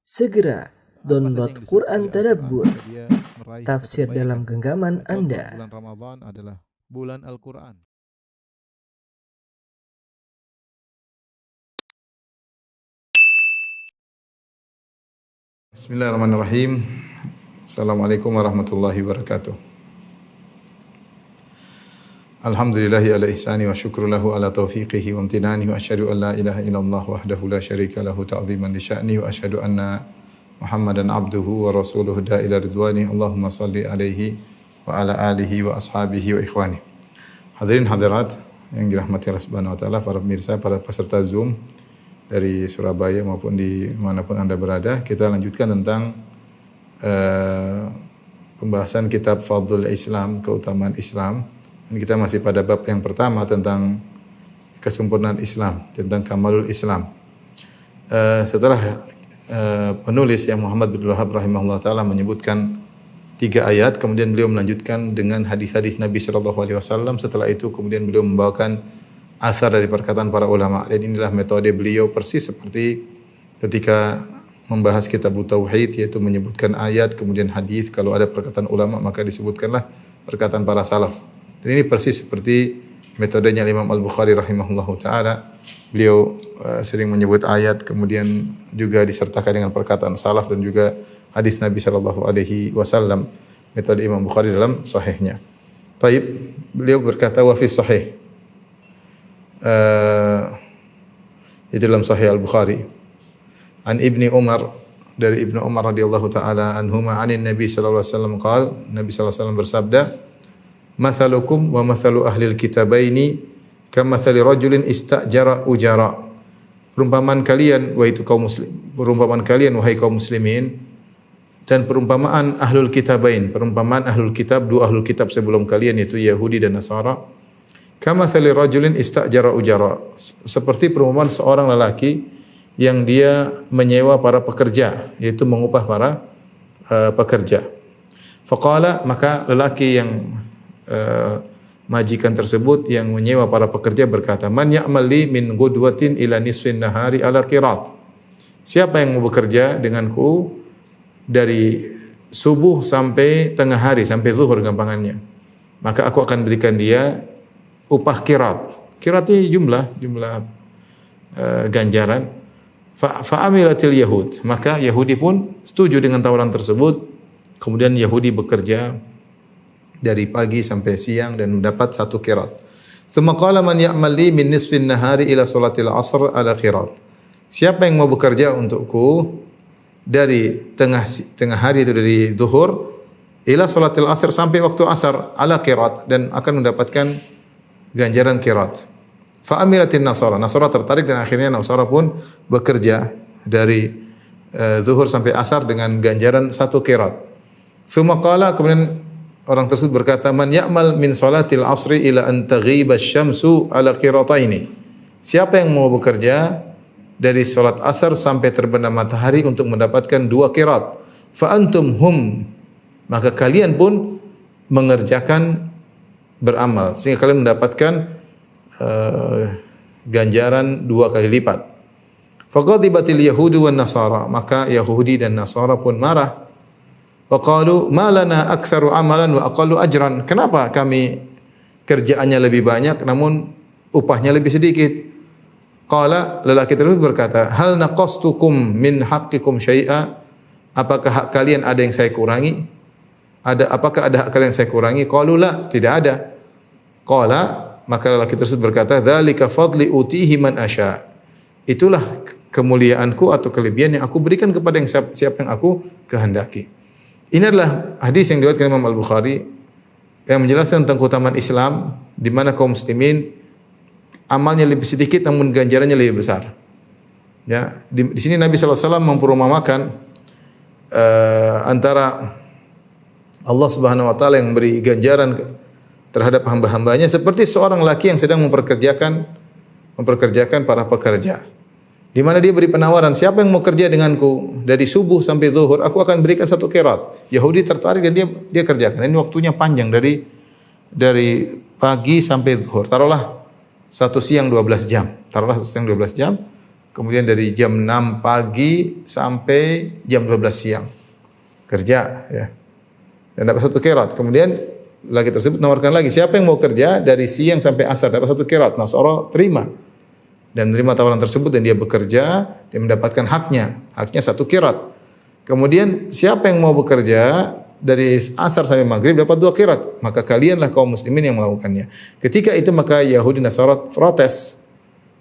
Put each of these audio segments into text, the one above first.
Segera download Quran Tadabbur, dia meraih tafsir kebaikan. dalam genggaman Contoh, Anda. bulan Ramadan adalah bulan Al-Quran. Bismillahirrahmanirrahim. Assalamualaikum warahmatullahi wabarakatuh. Alhamdulillahi ala ihsani wa syukru lahu ala taufiqihi wa amtinani wa asyhadu an la ilaha illallah wahdahu la syarika lahu ta'ziman li sya'ni wa asyhadu anna Muhammadan abduhu wa rasuluhu da'ila ridwani. Allahumma salli alaihi wa ala alihi wa ashabihi wa ikhwani. Hadirin hadirat yang dirahmati Allah Subhanahu wa taala, para pemirsa, para peserta Zoom dari Surabaya maupun di manapun Anda berada, kita lanjutkan tentang pembahasan kitab Fadlul Islam, keutamaan Islam. Dan kita masih pada bab yang pertama tentang kesempurnaan Islam, tentang kamalul Islam. Setelah penulis yang Muhammad bin Wahab rahimahullah taala menyebutkan 3 ayat, kemudian beliau melanjutkan dengan hadis-hadis Nabi sallallahu alaihi wasallam. Setelah itu kemudian beliau membawakan asar dari perkataan para ulama. Dan inilah metode beliau persis seperti ketika membahas kitab tauhid, yaitu menyebutkan ayat kemudian hadis. Kalau ada perkataan ulama maka disebutkanlah perkataan para salaf. Dan ini persis seperti metodenya Imam Al-Bukhari rahimahullahu taala. Beliau sering menyebut ayat kemudian juga disertakan dengan perkataan salaf dan juga hadis Nabi sallallahu alaihi wasallam. Metode Imam Bukhari dalam sahihnya. Baik, beliau berkata wa fi sahih. Itu dalam Sahih Al-Bukhari. An Ibni Umar, dari Ibnu Umar radhiyallahu taala anhuma, anin Nabi sallallahu alaihi wasallam qaal, Nabi sallallahu alaihi wasallam bersabda, "Mathalukum wa mathalu ahlil kitabaini kamathali rajulin istajara ujara." Perumpamaan kalian wahai kaum muslim, perumpamaan kalian wahai kaum muslimin, dan perumpamaan ahlul kitabain, perumpamaan ahlul kitab, 2 ahlul kitab sebelum kalian, yaitu Yahudi dan Nasara. Kamathali rajulin istajara ujara, seperti perumpamaan seorang lelaki yang dia menyewa para pekerja, yaitu mengupah para pekerja. Faqala, maka lelaki yang majikan tersebut yang menyewa para pekerja berkata, "Man ya'mal li min ghudwatin ila nisfin nahari ala qirat." Siapa yang mau bekerja denganku dari subuh sampai tengah hari, sampai zuhur gampangannya, maka aku akan berikan dia upah qirat. Qirat ini jumlah ganjaran. Fa'amilatil yahud, maka Yahudi pun setuju dengan tawaran tersebut. Kemudian Yahudi bekerja dari pagi sampai siang dan mendapat 1 qirat. Tsumma qala man ya'mal li min nisfin nahari ila salatil asr ala qirat. Siapa yang mau bekerja untukku dari tengah hari, itu dari zuhur ila salatil asr, sampai waktu asar, ala qirat, dan akan mendapatkan ganjaran qirat. Fa amilatin nasara, Nasara tertarik dan akhirnya Nasara pun bekerja dari zuhur sampai asar dengan ganjaran 1 qirat. Tsumma qala, kemudian orang tersebut berkata, man ya'mal min salatil asri ila an taghiba asy-syamsu ala qirataini. Siapa yang mau bekerja dari salat asar sampai terbenam matahari untuk mendapatkan 2 qirat. Fa antum hum, maka kalian pun mengerjakan, beramal sehingga kalian mendapatkan ganjaran 2 kali lipat. Faqadibatil yahudu wan nasara, maka Yahudi dan Nasara pun marah. Waqalu ma lana aktsaru amalan wa aqallu ajran. Kenapa kami kerjaannya lebih banyak namun upahnya lebih sedikit? Qala, lelaki tersebut berkata, hal naqastukum min haqqikum syai'a? Apakah hak kalian ada yang saya kurangi? Apakah ada hak kalian yang saya kurangi? Qalu la, tidak ada. Qala, maka lelaki tersebut berkata, dzalika fadli utihi man asya. Itulah kemuliaanku atau kelebihan yang aku berikan kepada yang siapa yang aku kehendaki. Ini adalah hadis yang diriwayatkan Imam Al-Bukhari yang menjelaskan tentang keutamaan Islam, di mana kaum muslimin amalnya lebih sedikit namun ganjarannya lebih besar. Ya, di sini Nabi sallallahu alaihi wasallam memperumpamakan antara Allah Subhanahu wa taala yang memberi ganjaran terhadap hamba-hambanya seperti seorang laki yang sedang memperkerjakan para pekerja. Di mana dia beri penawaran, siapa yang mau kerja denganku dari subuh sampai zuhur, aku akan berikan 1 qirat. Yahudi tertarik dan dia kerjakan. Ini waktunya panjang, dari pagi sampai zuhur. Taruhlah 1 siang 12 jam. Kemudian dari jam 6 pagi sampai jam 12 siang. Kerja ya. Dan dapat 1 qirat. Kemudian lagi tersebut nawarkan lagi, siapa yang mau kerja dari siang sampai asar dapat 1 qirat. Nasara terima. Dan menerima tawaran tersebut dan dia bekerja, dia mendapatkan haknya 1 qirat. Kemudian siapa yang mau bekerja dari asar sampai maghrib dapat 2 qirat. Maka kalianlah kaum muslimin yang melakukannya. Ketika itu maka Yahudi Nasara protes.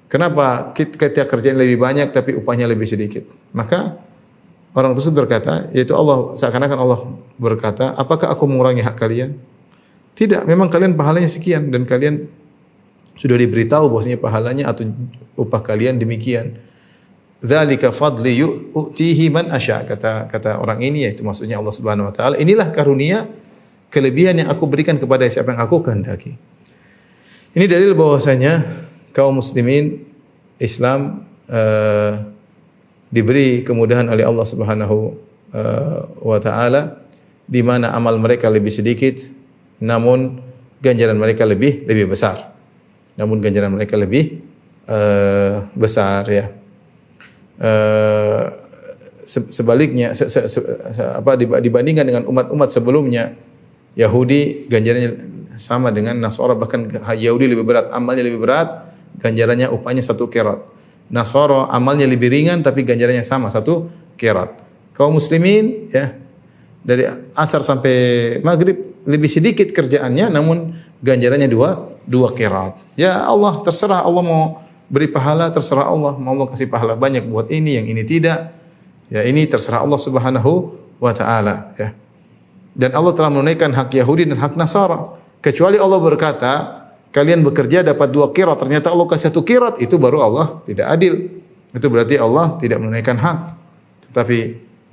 Kenapa kita kerjaan lebih banyak tapi upahnya lebih sedikit? Maka orang tersebut berkata, yaitu Allah, seakan-akan Allah berkata, apakah aku mengurangi hak kalian? Tidak, memang kalian pahalanya sekian dan kalian sudah diberitahu bahwasanya pahalanya atau upah kalian demikian. Dzalika fadli yu'tihi man asya, kata orang ini, yaitu maksudnya Allah Subhanahu wa taala. Inilah karunia kelebihan yang aku berikan kepada siapa yang aku kehendaki. Ini dalil bahwasanya kaum muslimin Islam diberi kemudahan oleh Allah Subhanahu wa taala di mana amal mereka lebih sedikit namun ganjaran mereka lebih besar. Namun ganjaran mereka lebih besar ya. Sebaliknya dibandingkan dengan umat-umat sebelumnya, Yahudi ganjarannya sama dengan Nasara, bahkan Yahudi lebih berat, amalnya lebih berat, ganjarannya upahnya 1 qirat. Nasara amalnya lebih ringan tapi ganjarannya sama 1 qirat. Kaum muslimin ya dari asar sampai maghrib lebih sedikit kerjaannya namun ganjarannya 2 qirat. Ya Allah, terserah Allah mau beri pahala, terserah Allah mau Allah kasih pahala banyak buat ini, yang ini tidak. Ya ini terserah Allah Subhanahu wa taala ya. Dan Allah telah menunaikan hak Yahudi dan hak Nasara. Kecuali Allah berkata, kalian bekerja dapat 2 qirat, ternyata Allah kasih 1 qirat, itu baru Allah tidak adil. Itu berarti Allah tidak menunaikan hak. Tetapi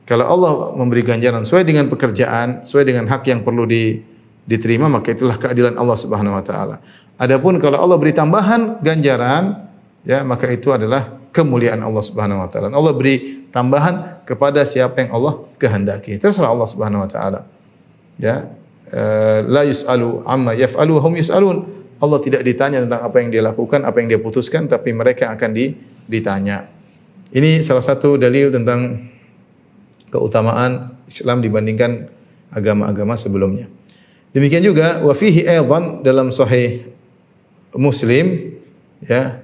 kalau Allah memberi ganjaran sesuai dengan pekerjaan, sesuai dengan hak yang perlu diterima, maka itulah keadilan Allah Subhanahu wa taala. Adapun kalau Allah beri tambahan ganjaran, ya maka itu adalah kemuliaan Allah Subhanahu wa taala. Allah beri tambahan kepada siapa yang Allah kehendaki. Terserah Allah Subhanahu wa taala. Ya. La yus'alu amma yaf'alu wa hum yus'alun. Allah tidak ditanya tentang apa yang dia lakukan, apa yang dia putuskan, tapi mereka akan ditanya. Ini salah satu dalil tentang keutamaan Islam dibandingkan agama-agama sebelumnya. Demikian juga wa fihi aidan dalam sahih Muslim ya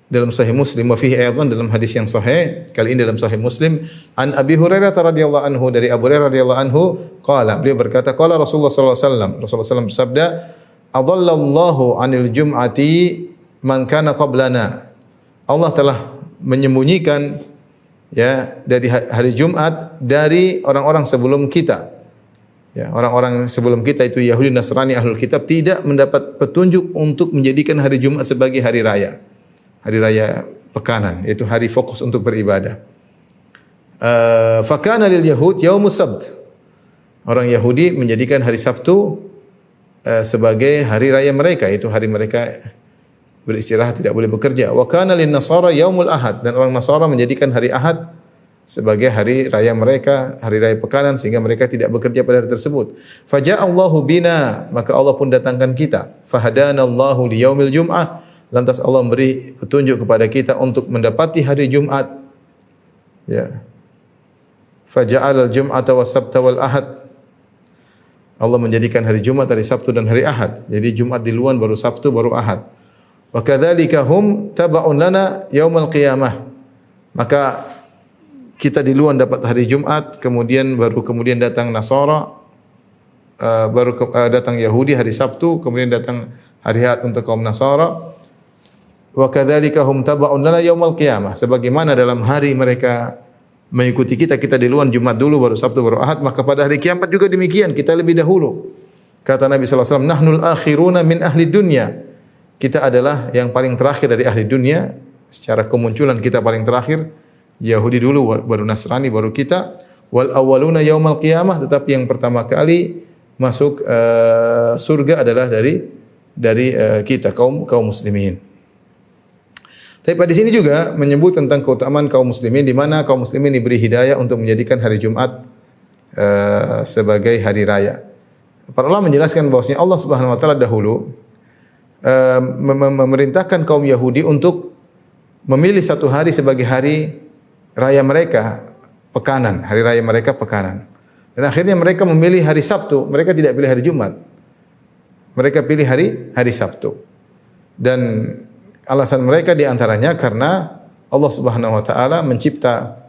dalam sahih Muslim, wa fihi aidan dalam hadis yang sahih, kali ini dalam sahih Muslim, an Abi Hurairah radhiyallahu anhu, dari Abu Hurairah radhiyallahu anhu qala, beliau berkata qala Rasulullah sallallahu alaihi wasallam, Rasulullah SAW bersabda, adallallahu 'anil jum'ati man kana qablana. Allah telah menyembunyikan ya dari hari Jumat dari orang-orang sebelum kita. Ya, orang-orang sebelum kita itu Yahudi, Nasrani, Ahlul Kitab tidak mendapat petunjuk untuk menjadikan hari Jumat sebagai hari raya. Hari raya pekanan, yaitu hari fokus untuk beribadah. Fakana lil Yahud yaumus Sabt. Orang Yahudi menjadikan hari Sabtu sebagai hari raya mereka, yaitu hari mereka beristirahat, tidak boleh bekerja. Wa kana lin Nasara yaumul Ahad, dan orang Nasara menjadikan hari Ahad sebagai hari raya mereka, hari raya pekanan, sehingga mereka tidak bekerja pada hari tersebut. Faja'allahu bina, maka Allah pun datangkan kita. Fahadanallahu liyaumil Jum'ah, lantas Allah memberi petunjuk kepada kita untuk mendapati hari Jumat. Ya. Faja'alal Jum'ata was-Sabta wal Ahad. Allah menjadikan hari Jumat, hari Sabtu dan hari Ahad. Jadi Jumat duluan, baru Sabtu, baru Ahad. Wa kadzalika hum taba'un lana yaumal qiyamah. Maka kita duluan dapat hari Jumat, kemudian datang Nasara, datang Yahudi hari Sabtu, kemudian datang hari Ahad untuk kaum Nasara. Wa kadzalika hum taba'un lana yaumal qiyamah. Sebagaimana dalam hari mereka mengikuti kita duluan Jumat dulu, baru Sabtu, baru Ahad, maka pada hari kiamat juga demikian, kita lebih dahulu. Kata Nabi sallallahu alaihi wasallam, nahnul akhiruna min ahli dunya. Kita adalah yang paling terakhir dari ahli dunia, secara kemunculan kita paling terakhir. Yahudi dulu, baru Nasrani, baru kita. Wal awwaluna yaumal qiyamah, tetapi yang pertama kali masuk surga adalah dari kita kaum muslimin. Tapi pada sini juga menyebut tentang keutamaan kaum muslimin, di mana kaum muslimin diberi hidayah untuk menjadikan hari Jumat sebagai hari raya. Para ulama menjelaskan bahwasanya Allah Subhanahu wa taala dahulu memerintahkan kaum Yahudi untuk memilih satu hari sebagai hari raya mereka, pekanan, hari raya mereka pekanan. Dan akhirnya mereka memilih hari Sabtu, mereka tidak pilih hari Jumat. Mereka pilih hari Sabtu. Dan alasan mereka di antaranya karena Allah Subhanahu wa taala mencipta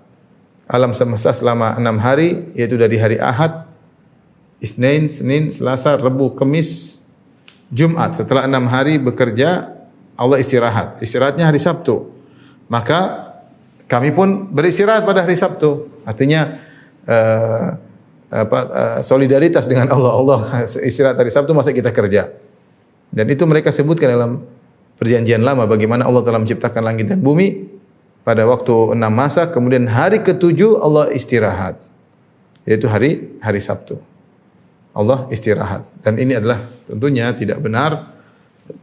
alam semesta selama 6 hari, yaitu dari hari Ahad, Isnin, Senin, Selasa, Rabu, Kamis, Jumat. Setelah 6 hari bekerja, Allah istirahat. Istirahatnya hari Sabtu. Maka kami pun beristirahat pada hari Sabtu. Artinya solidaritas dengan Allah. Allah istirahat hari Sabtu, masa kita kerja. Dan itu mereka sebutkan dalam perjanjian lama bagaimana Allah telah menciptakan langit dan bumi pada waktu 6 masa, kemudian hari ke-7 Allah istirahat. Yaitu hari Sabtu. Allah istirahat. Dan ini adalah tentunya tidak benar,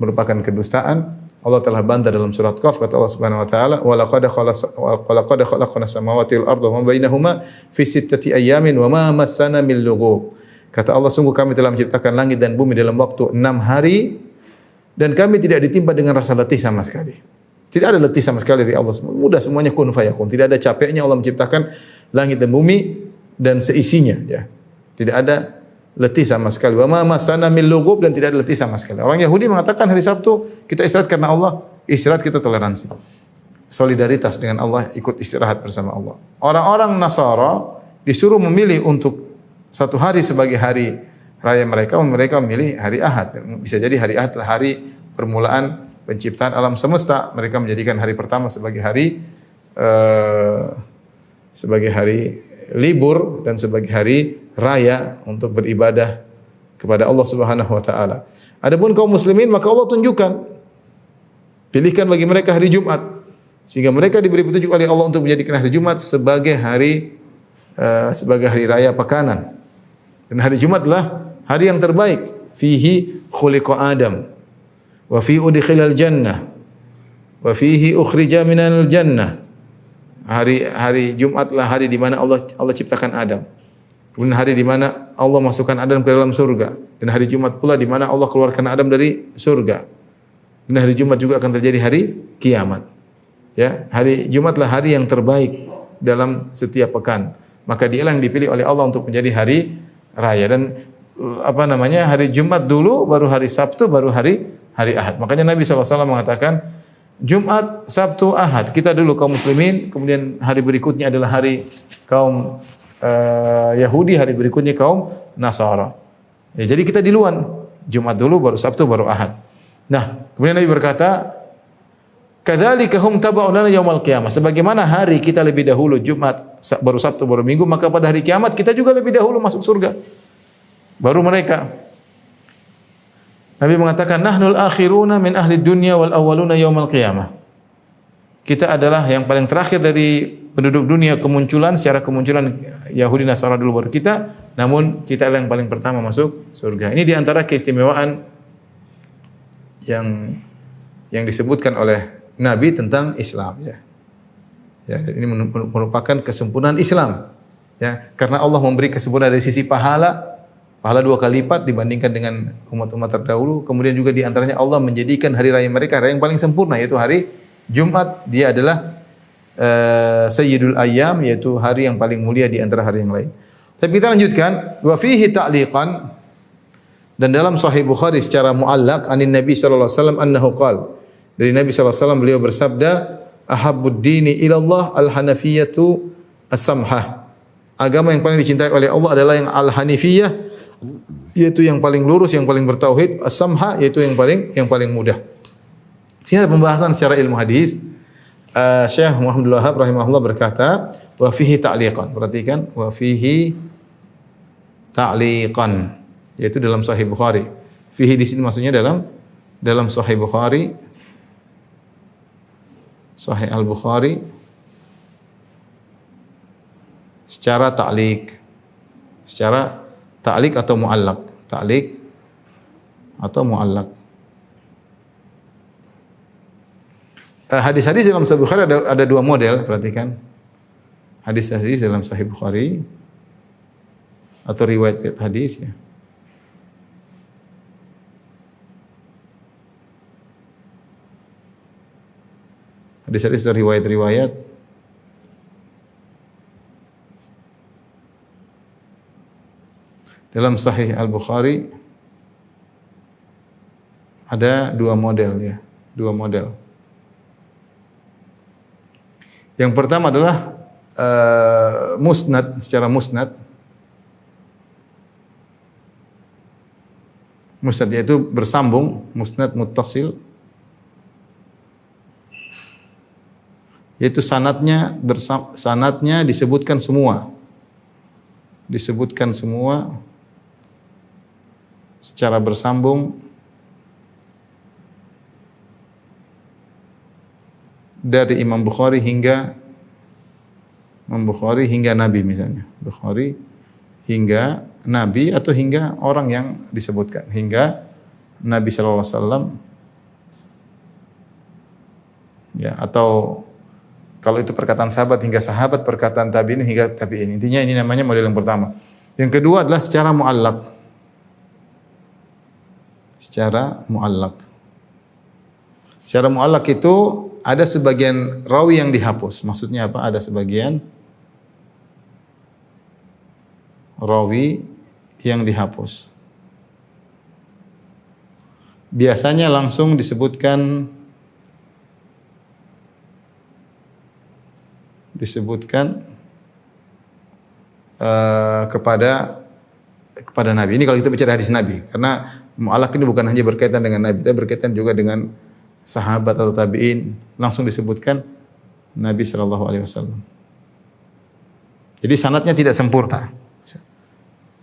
merupakan kedustaan. Allah telah bantah dalam surat Qaf, kata Allah Subhanahu wa taala, "Wa laqad khalaqna samawati wal arda wa ma bainahuma fi sittati ayyamin wa ma massana min lughub." Kata Allah, sungguh kami telah menciptakan langit dan bumi dalam waktu 6 hari dan kami tidak ditimpa dengan rasa letih sama sekali. Tidak ada letih sama sekali dari Allah. Mudah semuanya kun fayakun. Tidak ada capeknya Allah menciptakan langit dan bumi dan seisinya, ya. Tidak ada letih sama sekali. Wa ma masana min lughub, dan tidak ada letih sama sekali. Orang Yahudi mengatakan hari Sabtu kita istirahat karena Allah, istirahat kita toleransi. Solidaritas dengan Allah, ikut istirahat bersama Allah. Orang-orang Nasara disuruh memilih untuk satu hari sebagai hari raya mereka, mereka memilih hari Ahad. Bisa jadi hari Ahad adalah hari permulaan penciptaan alam semesta. Mereka menjadikan hari pertama sebagai hari libur dan sebagai hari raya untuk beribadah kepada Allah Subhanahu wa taala. Adapun kaum muslimin, maka Allah tunjukkan, pilihkan bagi mereka hari Jumat, sehingga mereka diberi petunjuk oleh Allah untuk menjadikan hari Jumat sebagai hari raya pekanan. Dan hari Jumat adalah hari yang terbaik. Fihi khuliqa Adam wa fihi udkhilal jannah wa fihi ukhrija minal jannah. Hari Jumatlah hari di mana Allah ciptakan Adam. Kemudian hari di mana Allah masukkan Adam ke dalam surga. Dan hari Jumat pula di mana Allah keluarkan Adam dari surga. Dan hari Jumat juga akan terjadi hari kiamat. Ya, hari Jumatlah hari yang terbaik dalam setiap pekan. Maka dialah yang dipilih oleh Allah untuk menjadi hari raya. Dan hari Jumat dulu, baru hari Sabtu, baru hari Ahad. Makanya Nabi SAW mengatakan Jumat, Sabtu, Ahad. Kita dulu kaum muslimin, kemudian hari berikutnya adalah hari kaum Yahudi, hari berikutnya kaum Nasara. Ya, jadi kita duluan. Jumat dulu, baru Sabtu, baru Ahad. Nah, kemudian Nabi berkata, "Kadzalika hum taba'un lana yaumal qiyamah." Sebagaimana hari kita lebih dahulu Jumat, baru Sabtu, baru Minggu, maka pada hari kiamat kita juga lebih dahulu masuk surga. Baru mereka. Nabi mengatakan, "Nahnul akhiruna min ahli dunya wal awwaluna yaumal qiyamah." Kita adalah yang paling terakhir dari penduduk dunia secara kemunculan Yahudi Nasara dulu baru kita, namun kita adalah yang paling pertama masuk surga. Ini di antara keistimewaan yang disebutkan oleh Nabi tentang Islam, ya. Ya, ini merupakan kesempurnaan Islam. Ya, karena Allah memberi kesempurnaan dari sisi pahala 2 kali lipat dibandingkan dengan umat-umat terdahulu. Kemudian juga di antaranya Allah menjadikan hari raya mereka hari yang paling sempurna, yaitu hari Jumat. Dia adalah Sayyidul Ayyam, yaitu hari yang paling mulia di antara hari yang lain. Tapi kita lanjutkan, wa fihi ta'liqan, dan dalam Sahih Bukhari secara muallaq anin Nabi sallallahu alaihi wasallam annahu qala, dari Nabi sallallahu alaihi wasallam beliau bersabda, ahabbud dini ila Allah al-hanafiyatu as-samhah. Agama yang paling dicintai oleh Allah adalah yang al-hanifiyah, yaitu yang paling lurus, yang paling bertauhid, as-samha, yaitu yang paling mudah. Sini ada pembahasan secara ilmu hadis. Syekh Muhammad Wahab rahimahullah berkata, wa fihi ta'liqan. Perhatikan, wa fihi ta'liqan, yaitu dalam Sahih Bukhari. Fihi di sini maksudnya dalam Sahih Bukhari, Sahih Al-Bukhari secara ta'liq. Secara ta'liq atau mu'allaq. Ta'liq atau mu'allaq. Hadis-hadis dalam Sahih Bukhari ada 2 model, perhatikan. Hadis-hadis dalam Sahih Bukhari atau riwayat hadis, ya. Hadis-hadis dari riwayat-riwayat dalam Sahih Al-Bukhari ada dua model ya, dua model. Yang pertama adalah musnad, secara musnad. Musnad yaitu bersambung, musnad muttasil. Yaitu sanadnya disebutkan semua. Disebutkan semua secara bersambung dari Imam Bukhari hingga Nabi misalnya. Bukhari hingga Nabi atau hingga orang yang disebutkan, hingga Nabi sallallahu alaihi wasallam. Ya, atau kalau itu perkataan sahabat hingga sahabat, perkataan tabi'in hingga tabi'in. Intinya ini namanya model yang pertama. Yang kedua adalah secara muallaq. Secara muallaq. Secara muallaq itu ada sebagian rawi yang dihapus. Maksudnya apa? Ada sebagian rawi yang dihapus. Biasanya langsung disebutkan kepada Nabi. Ini kalau kita bicara hadis Nabi, karena mu'allaq ini bukan hanya berkaitan dengan Nabi, tapi berkaitan juga dengan sahabat atau tabi'in, langsung disebutkan Nabi sallallahu alaihi wasallam. Jadi sanadnya tidak sempurna.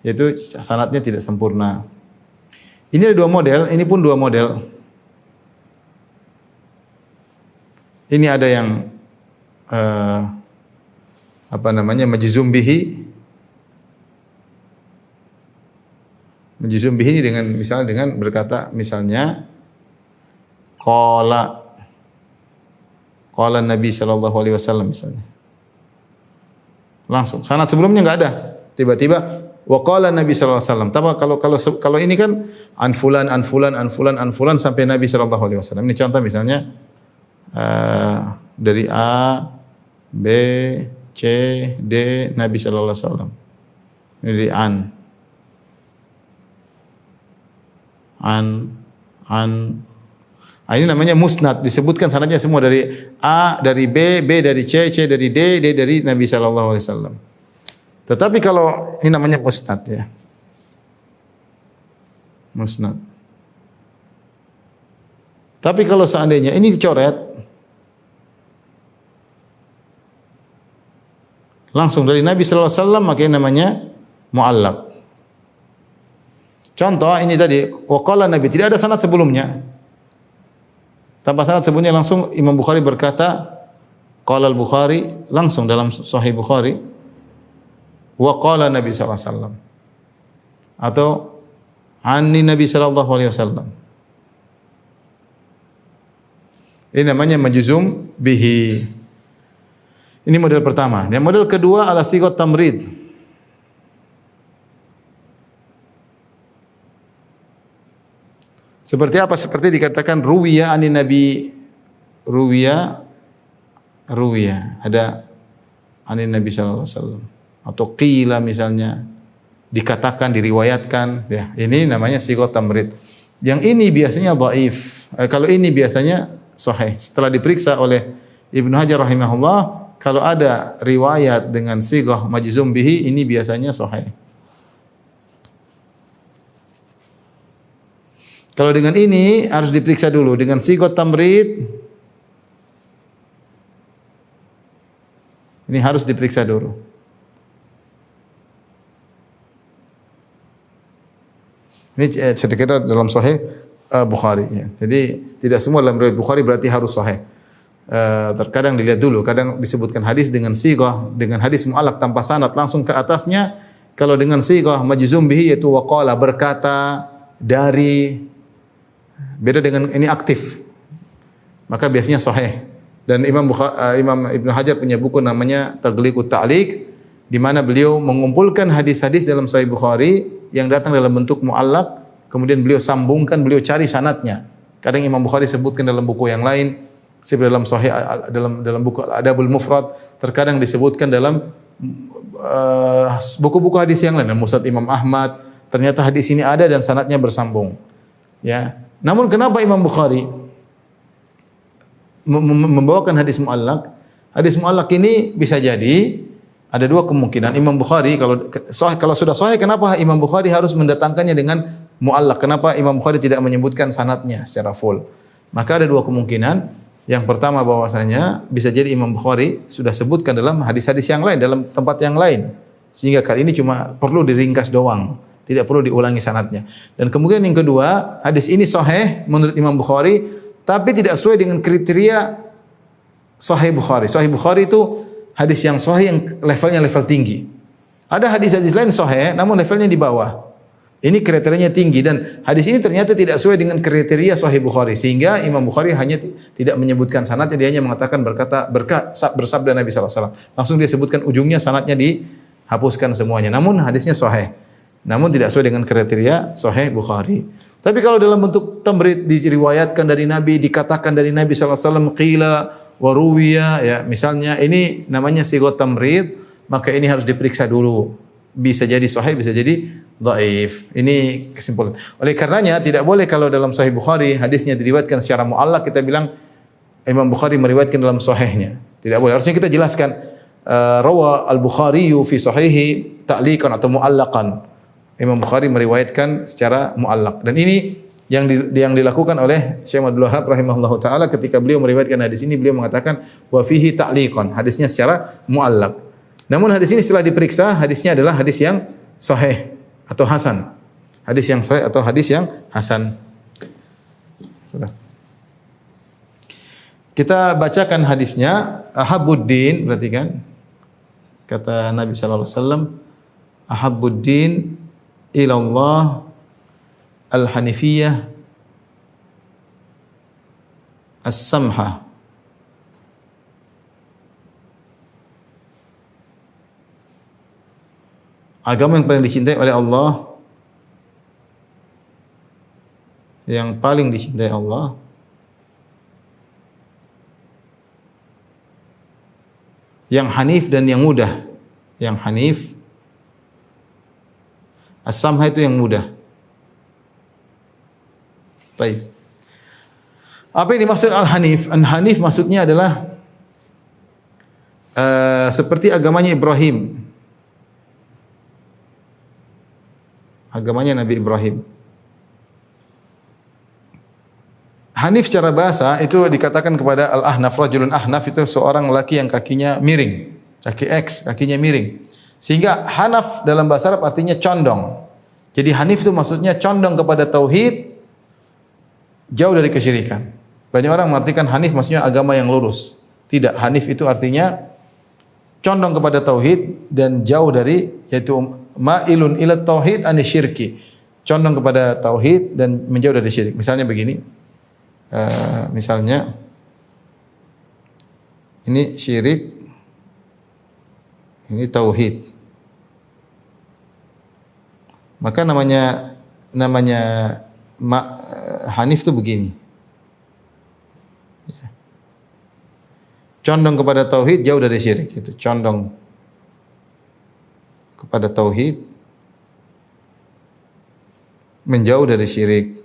Yaitu sanadnya tidak sempurna. Ini ada dua model, ini pun dua model. Ini ada yang majzum bihi. Majzum bihi ini dengan misalnya dengan berkata misalnya qala Nabi sallallahu alaihi wasallam misalnya. Langsung sanad sebelumnya enggak ada. Tiba-tiba wa qala Nabi sallallahu alaihi wasallam. Kalau ini kan an fulan sampai Nabi sallallahu alaihi wasallam. Ini contoh misalnya dari A, B, C, D, Nabi sallallahu alaihi wasallam. Ini dari ini namanya musnad, disebutkan sanadnya semua dari A, dari B, B dari C, C dari D, D dari Nabi sallallahu alaihi wasallam. Tetapi kalau ini namanya musnad ya. Musnad. Tapi kalau seandainya ini dicoret langsung dari Nabi sallallahu alaihi wasallam, maka ini namanya muallaq. Contoh ini tadi, waqala Nabi, tidak ada sanad sebelumnya. Tanpa sanad sebelumnya langsung Imam Bukhari berkata, qala al-Bukhari, langsung dalam Sahih Bukhari, waqala Nabi sallallahu alaihi wasallam. Atau anni Nabi sallallahu alaihi wasallam. Ini namanya majzum bihi. Ini model pertama. Yang model kedua ala sigat tamrid. Seperti apa? Seperti dikatakan ruwiya anin Nabi, ruwiya ada anin Nabi sallallahu alaihi wasallam, atau qila misalnya dikatakan, diriwayatkan, ya. Ini namanya sigat tamrid. Yang ini biasanya dhaif. Kalau ini biasanya sahih. Setelah diperiksa oleh Ibnu Hajar rahimahullah, kalau ada riwayat dengan sighah majzum bihi, ini biasanya sahih. Kalau dengan ini harus diperiksa dulu dengan sigat tamrid. Ini harus diperiksa dulu. Ini sedikit dalam Sahih Bukhari ya. Jadi tidak semua dalam riwayat Bukhari berarti harus sahih. Terkadang dilihat dulu, kadang disebutkan hadis dengan sighah, dengan hadis mu'allaq tanpa sanad langsung ke atasnya. Kalau dengan sighah majzum bihi yaitu waqala, berkata, dari, beda dengan ini aktif, maka biasanya sahih. Dan Imam Ibnu Hajar punya buku namanya Taghliqut Ta'liq, di mana beliau mengumpulkan hadis-hadis dalam Sahih Bukhari yang datang dalam bentuk mu'allaq, kemudian beliau sambungkan, beliau cari sanadnya. Kadang Imam Bukhari sebutkan dalam buku yang lain, Seperti dalam sahih dalam buku Al-Adabul Mufrad terkadang disebutkan dalam buku-buku hadis yang lain, Musnad Imam Ahmad, ternyata hadis ini ada dan sanadnya bersambung. Ya. Namun kenapa Imam Bukhari membawakan hadis muallak? Hadis muallak ini bisa jadi ada dua kemungkinan. Imam Bukhari kalau sudah sahih, kenapa Imam Bukhari harus mendatangkannya dengan muallak? Kenapa Imam Bukhari tidak menyebutkan sanadnya secara full? Maka ada dua kemungkinan. Yang pertama bahwasanya bisa jadi Imam Bukhari sudah sebutkan dalam hadis-hadis yang lain, dalam tempat yang lain. Sehingga kali ini cuma perlu diringkas doang, tidak perlu diulangi sanadnya. Dan kemudian yang kedua, hadis ini sahih menurut Imam Bukhari, tapi tidak sesuai dengan kriteria sahih Bukhari. Sahih Bukhari itu hadis yang sahih yang levelnya level tinggi. Ada hadis-hadis lain sahih namun levelnya di bawah. Ini kriterianya tinggi dan hadis ini ternyata tidak sesuai dengan kriteria Sahih Bukhari sehingga Imam Bukhari hanya tidak menyebutkan sanadnya, dia hanya mengatakan bersabda Nabi SAW. Langsung dia sebutkan ujungnya, sanadnya dihapuskan semuanya. Namun hadisnya sahih. Namun tidak sesuai dengan kriteria Sahih Bukhari. Tapi kalau dalam bentuk tamrid diriwayatkan dari Nabi, dikatakan dari Nabi SAW, qila wa ruwiya, ya misalnya ini namanya sigot tamrid, maka ini harus diperiksa dulu. Bisa jadi sahih, bisa jadi dhaif. Ini kesimpulan. Oleh karenanya tidak boleh kalau dalam Sahih Bukhari hadisnya diriwayatkan secara muallak kita bilang Imam Bukhari meriwayatkan dalam sahihnya. Tidak boleh. Harusnya kita jelaskan rawa Al-Bukhari fi sahihi ta'liqan atau muallaqan. Imam Bukhari meriwayatkan secara muallak. Dan ini yang dilakukan oleh Syekh Abdul Wahhab rahimahullahu taala ketika beliau meriwayatkan hadis ini, beliau mengatakan wa fihi ta'liqan. Hadisnya secara muallak. Namun hadis ini setelah diperiksa, hadisnya adalah hadis yang sahih atau hasan. Hadis yang sahih atau hadis yang hasan. Sudah. Kita bacakan hadisnya. Ahabbuddin, berarti kan kata Nabi sallallahu alaihi wasallam, ahabbuddin ila Allah al-hanifiyah as-samha. Agama yang paling dicintai oleh Allah, yang paling dicintai Allah, yang hanif dan yang mudah. Yang hanif, as-samha itu yang mudah. Baik. Apa yang dimaksud al-hanif? Al-hanif maksudnya adalah seperti agamanya Ibrahim. Agamanya Nabi Ibrahim. Hanif secara bahasa itu dikatakan kepada al-ahnaf, rajulun ahnaf itu seorang lelaki yang kakinya miring, kaki X, kakinya miring. Sehingga hanaf dalam bahasa Arab artinya condong. Jadi hanif itu maksudnya condong kepada tauhid, jauh dari kesyirikan. Banyak orang mengartikan hanif maksudnya agama yang lurus. Tidak, hanif itu artinya condong kepada tauhid dan jauh dari, yaitu ma'ilun ila tauhid ani syirki. Condong kepada tauhid dan menjauh dari syirik. Misalnya begini. Misalnya ini syirik, ini tauhid. Maka namanya hanif itu begini. Condong kepada tauhid, jauh dari syirik. Itu condong kepada tauhid, menjauh dari syirik.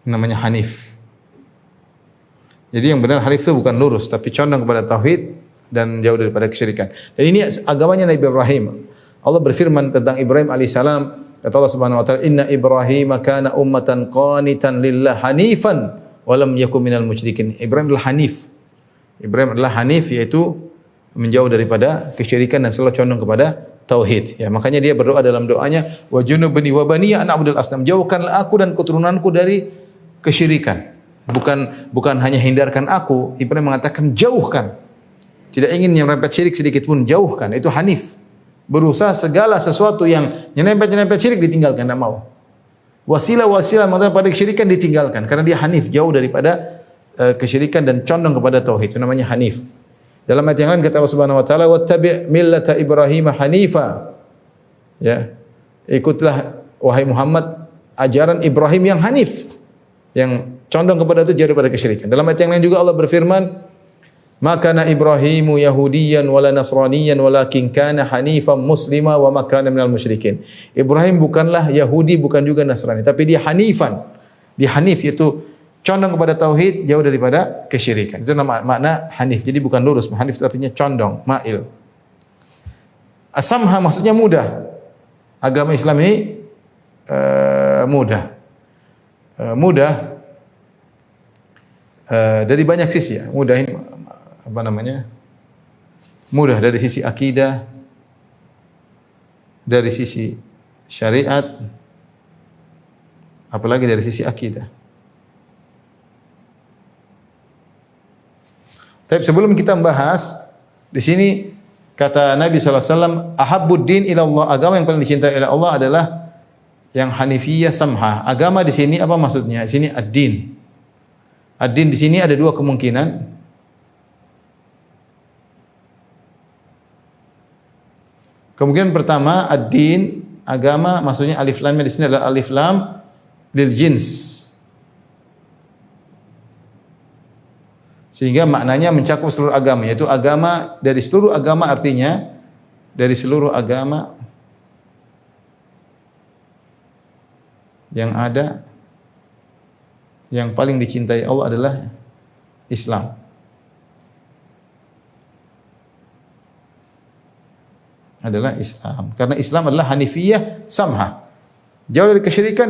Namanya hanif. Jadi yang benar hanif itu bukan lurus, tapi condong kepada tauhid dan jauh daripada kesyirikan. Dan ini agamanya Nabi Ibrahim. Allah berfirman tentang Ibrahim alaihissalam, kata Allah Subhanahu wa taala, "Inna Ibrahim kana ummatan qanitan lillah hanifan wa lam yakun minal musyrikin." Ibrahim adalah hanif. Ibrahim adalah hanif, yaitu menjauh daripada kesyirikan dan selalu condong kepada tauhid. Ya, makanya dia berdoa dalam doanya, "Wa junubni wa baniya an a'budal asnam." Jauhkanlah aku dan keturunanku dari kesyirikan. Bukan hanya hindarkan aku, Ibrahim mengatakan jauhkan. Tidak ingin nyerempet syirik sedikit pun, jauhkan. Itu hanif. Berusaha segala sesuatu yang nyerempet syirik ditinggalkan, tidak mau. Wasilah-wasilah pada kesyirikan ditinggalkan karena dia hanif, jauh daripada kesyirikan dan condong kepada tauhid. Itu namanya hanif. Dalam ayat yang lain kata Allah Subhanahu wa taala, "Wattabi' millata Ibrahim hanifa." Ya. Ikutlah wahai Muhammad, ajaran Ibrahim yang hanif, yang condong kepada itu jauh daripada kesyirikan. Dalam ayat yang lain juga Allah berfirman, "Ma kana Ibrahimu Yahudiyan wala Nasraniyan walakin kana hanifan muslima wa ma kana minal musyrikin." Ibrahim bukanlah Yahudi, bukan juga Nasrani, tapi dia hanifan. Dia hanif yaitu condong kepada tauhid, jauh daripada kesyirikan. Itu makna hanif. Jadi bukan lurus, hanif itu artinya condong, mail. Asamha maksudnya mudah. Agama Islam ini mudah. Mudah dari banyak sisi ya. Mudah ini apa namanya? Mudah dari sisi akidah, dari sisi syariat, apalagi dari sisi akidah. Tapi sebelum kita membahas, di sini kata Nabi SAW, ahabbud din ila Allah, agama yang paling dicintai oleh Allah adalah yang hanifiyah samha. Agama di sini apa maksudnya? Di sini ad-din. Ad-din di sini ada dua kemungkinan. Kemungkinan pertama, ad-din, agama, maksudnya alif lamnya di sini adalah alif lam lil jins. Sehingga maknanya mencakup seluruh agama, yaitu agama dari seluruh agama, artinya dari seluruh agama yang ada, yang paling dicintai Allah adalah Islam. Adalah Islam. Karena Islam adalah hanifiyah samha. Jauh dari kesyirikan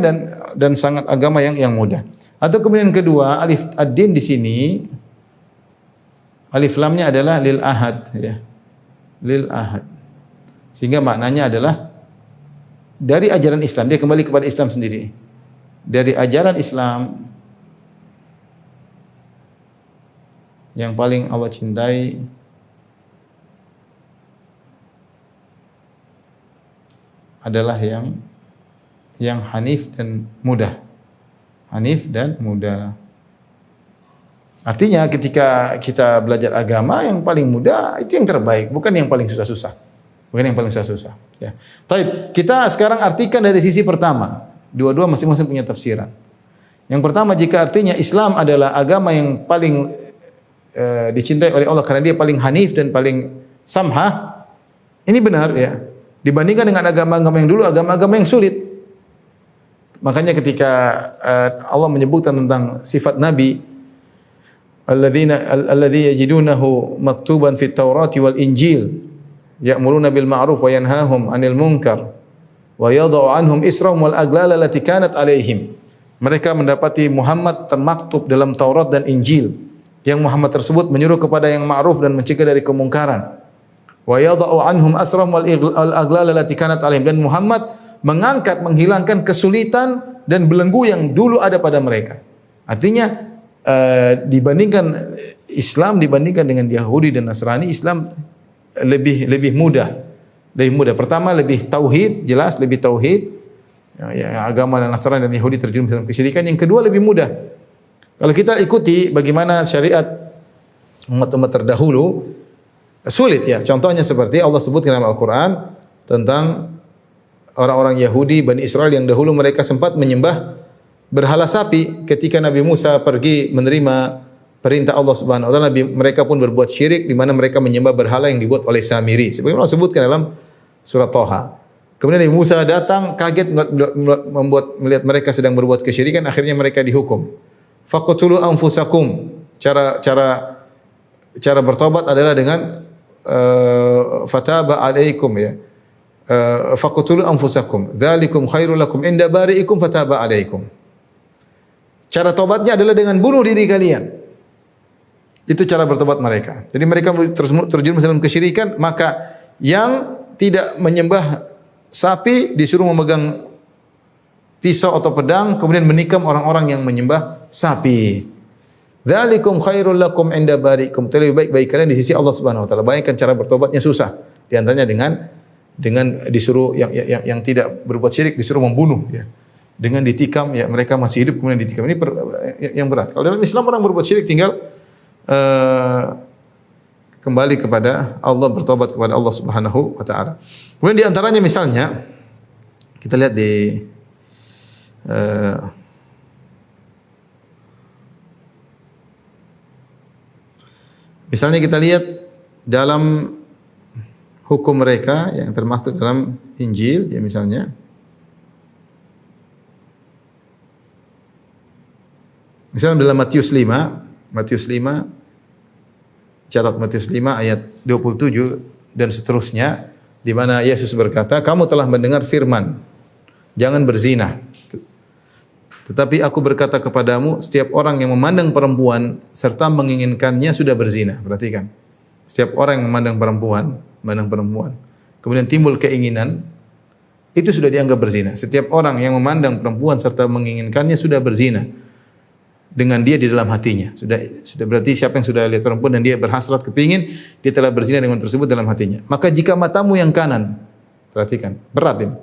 dan sangat agama yang mudah. Atau kemudian kedua, alif ad-din di sini alif lamnya adalah lil ahad ya. Lil ahad. Sehingga maknanya adalah dari ajaran Islam, dia kembali kepada Islam sendiri. Dari ajaran Islam yang paling Allah cintai adalah yang hanif dan mudah. Hanif dan mudah. Artinya ketika kita belajar agama yang paling mudah itu yang terbaik, bukan yang paling susah-susah. Bukan yang paling susah-susah. Ya. Baik, kita sekarang artikan dari sisi pertama. Dua-dua masing-masing punya tafsiran. Yang pertama, jika artinya Islam adalah agama yang paling dicintai oleh Allah karena dia paling hanif dan paling samha, ini benar ya. Dibandingkan dengan agama-agama yang dulu, agama-agama yang sulit. Makanya ketika Allah menyebutkan tentang sifat Nabi, alladzi yajidunahu maktuban fit Taurati wal Injil ya'muruna bil ma'ruf wa yanhahum 'anil munkar wa yadh'u 'anhum israhum wal aglala allati kanat 'alaihim. Mereka mendapati Muhammad termaktub dalam Taurat dan Injil, yang Muhammad tersebut menyuruh kepada yang ma'ruf dan mencegah dari kemungkaran. Wa yadh'u 'anhum asrahum wal aglala allati kanat 'alaihim, dan Muhammad mengangkat, menghilangkan kesulitan dan belenggu yang dulu ada pada mereka. Artinya dibandingkan Islam dibandingkan dengan Yahudi dan Nasrani, Islam lebih mudah. Lebih mudah. Pertama lebih tauhid, jelas lebih tauhid. Ya, agama dan Nasrani dan Yahudi terjerumus dalam kesyirikan. Yang kedua lebih mudah. Kalau kita ikuti bagaimana syariat umat-umat terdahulu, sulit ya. Contohnya seperti Allah sebutkan dalam Al-Qur'an tentang orang-orang Yahudi, Bani Israel yang dahulu mereka sempat menyembah berhala sapi. Ketika Nabi Musa pergi menerima perintah Allah Subhanahu wa taala, mereka pun berbuat syirik di mana mereka menyembah berhala yang dibuat oleh Samiri. Sebagaimana Allah sebutkan dalam surah Thaha. Kemudian Nabi Musa datang kaget melihat mereka sedang berbuat kesyirikan, akhirnya mereka dihukum. Faqtulu anfusakum. Cara bertobat adalah dengan fataba alaikum ya. Faqtulu anfusakum. Dzalikum khairul lakum inda bari'ikum fataba alaikum. Cara tobatnya adalah dengan bunuh diri kalian. Itu cara bertobat mereka. Jadi mereka terjerumus dalam kesyirikan, maka yang tidak menyembah sapi disuruh memegang pisau atau pedang kemudian menikam orang-orang yang menyembah sapi. Dzalikum khairul lakum inda bari'ikum. Itu lebih baik bagi kalian di sisi Allah Subhanahu wa taala. Bayangkan cara bertobatnya susah. Di antaranya dengan disuruh yang tidak berbuat syirik disuruh membunuh ya. Dengan ditikam ya, mereka masih hidup kemudian ditikam. Ini yang berat. Kalau dalam Islam orang berbuat syirik tinggal kembali kepada Allah, bertobat kepada Allah Subhanahu wa taala. Kemudian di antaranya misalnya kita lihat di Eh, Misalnya kita lihat dalam hukum mereka yang termaktub dalam Injil, ya misalnya. Misalnya dalam Matius 5, catat Matius 5 ayat 27 dan seterusnya, di mana Yesus berkata, "Kamu telah mendengar firman, jangan berzina. Tetapi aku berkata kepadamu, setiap orang yang memandang perempuan serta menginginkannya sudah berzina." Perhatikan. Setiap orang yang memandang perempuan, kemudian timbul keinginan, itu sudah dianggap berzina. Setiap orang yang memandang perempuan serta menginginkannya sudah berzina dengan dia di dalam hatinya. Sudah berarti siapa yang sudah lihat perempuan dan dia berhasrat kepingin, dia telah berzina dengan tersebut dalam hatinya. Maka jika matamu yang kanan, perhatikan, berat ini.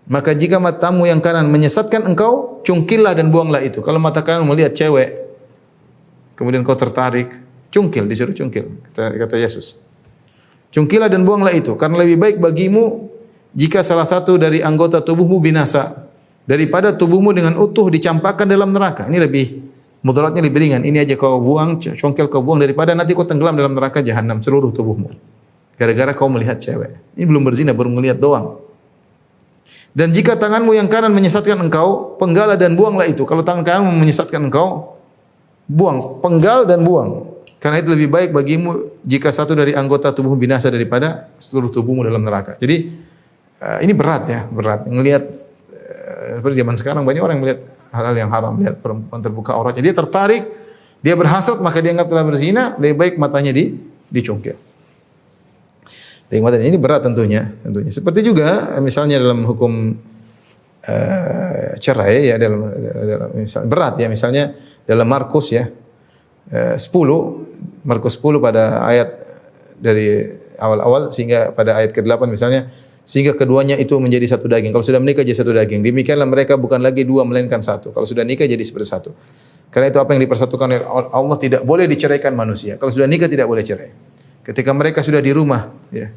Maka jika matamu yang kanan menyesatkan engkau, cungkillah dan buanglah itu. Kalau mata kanan melihat cewek, kemudian kau tertarik, cungkil, disuruh cungkil, kata Yesus. Cungkillah dan buanglah itu, karena lebih baik bagimu jika salah satu dari anggota tubuhmu binasa daripada tubuhmu dengan utuh dicampakkan dalam neraka. Ini lebih mudaratnya lebih ringan. Ini aja kau buang, congkel kau buang daripada nanti kau tenggelam dalam neraka jahanam seluruh tubuhmu. Gara-gara kau melihat cewek. Ini belum berzina, baru melihat doang. Dan jika tanganmu yang kanan menyesatkan engkau, penggallah dan buanglah itu. Kalau tangan kanan menyesatkan engkau, buang, penggal dan buang. Karena itu lebih baik bagimu jika satu dari anggota tubuhmu binasa daripada seluruh tubuhmu dalam neraka. Jadi ini berat ya, berat. Ngelihat seperti zaman sekarang banyak orang melihat hal-hal yang haram, lihat perempuan terbuka auratnya, dia tertarik, dia berhasrat, maka dia anggap telah berzina, lebih baik matanya dicungkil. Ini berat tentunya. Seperti juga misalnya dalam hukum cerai ya, dalam berat ya, misalnya dalam Markus ya 10 pada ayat dari awal-awal sehingga pada ayat ke-8 misalnya, sehingga keduanya itu menjadi satu daging. Kalau sudah menikah jadi satu daging. Demikianlah mereka bukan lagi dua melainkan satu. Kalau sudah nikah jadi seperti satu. Karena itu apa yang dipersatukan oleh Allah tidak boleh diceraikan manusia. Kalau sudah nikah tidak boleh cerai. Ketika mereka sudah di rumah, ya,